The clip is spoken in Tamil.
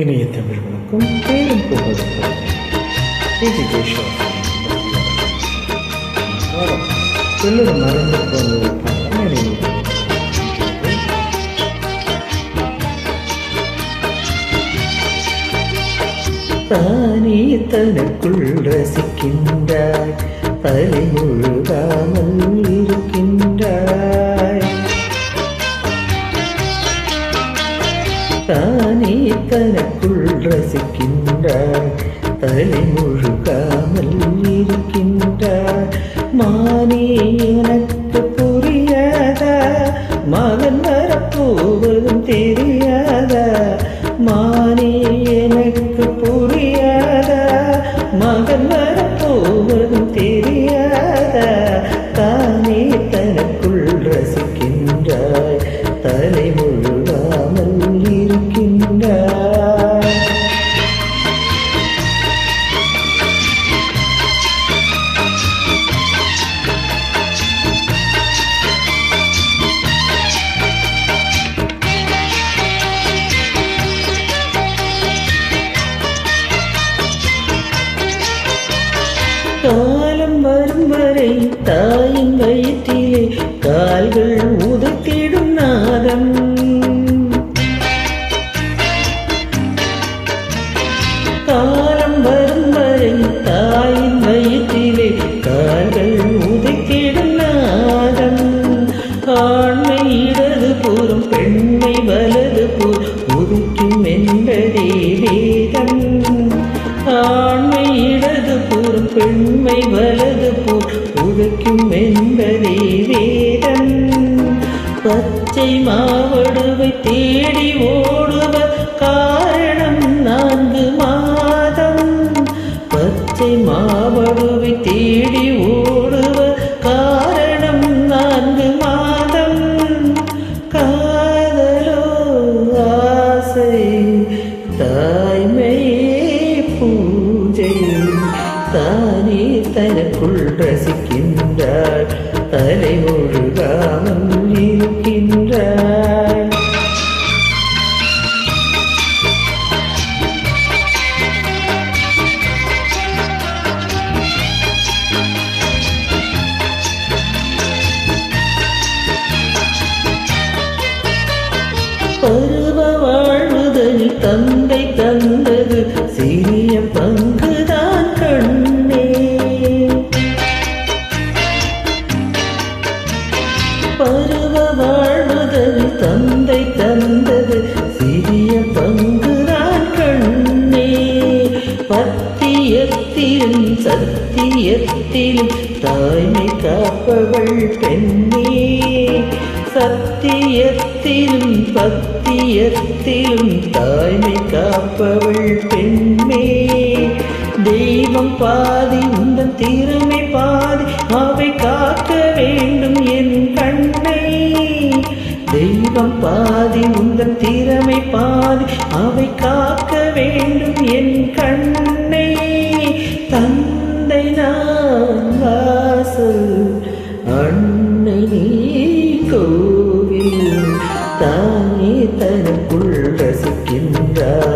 இணைய தமிழர்களுக்கும் பேரும் புகழுக்கும் எல்லோரும் மறந்து போனதற்கான நினைவு தானே தனக்குள் ரசிக்கின்றாய் தலை முழுகாமல் இருக்கின்றாய் தானே தனக்குள் ரசிக்கின்றாய் தலை முழுகாமல் இருக்கின்றாய் மானே எனக்கு புரியாதா மகன் வரப்போவதும் தெரியாதா மானே எனக்கு புரியாதா மகன் வரப்போவதும் தெரியாதா தானே தனக்குள் ரசிக்கின்றாய் தலை முழுகாமல் இருக்கின்றாய் காலம் வரும் வரை தாயின் வயிற்றிலே கால்கள் உதைத்திடும் நாதம் காலம் வரும் வரை தாயின் வயிற்றிலே கால்கள் உதைத்திடும் நாதம் ஆண்மை இடது புறம் பெண்மை வலது புறம் உதைக்கும் என்பதே வேதம் ஆண்மை இடது புறம் பெண்மை வலது போர் உழைக்கும் என்பதே வேதம் பச்சை மாவடுவை தேடி ஓடுவர் காரணம் 4 மாதம் பச்சை மாவடுவை தேடி ஓடுவர் காரணம் 4 மாதம் காதலோ ஆசை தாய்மையே பூஜை தானே தனக்குள் ரசிக்கின்றாய் தலை முழுகாமல் இருக்கின்றாய் பருவ வாழ்வுதனில் தந்தை தந்தது சிறிய பங்குதான் கண்ணே பருவ வாழ்வுதனில் தந்தை தந்தது சிறிய பங்குதான் கண்ணே பத்தியத்திலும் சத்தியத்திலும் தாய்மை காப்பவள் பெண்ணே சத்தியத்திலும் பத்தியத்திலும் தாய்மை காப்பவள் பெண்ணே தெய்வம் பாதி உந்தன் திறமை பாதி அவை காக்க வேண்டும் என் கண்ணை தெய்வம் பாதி உந்தன் திறமை பாதி அவை காக்க வேண்டும் என் கண்ணை தந்தை நான் வாசல் அன்னை நீ கோவில் தானே தனக்குள் ரசிக்கின்றார்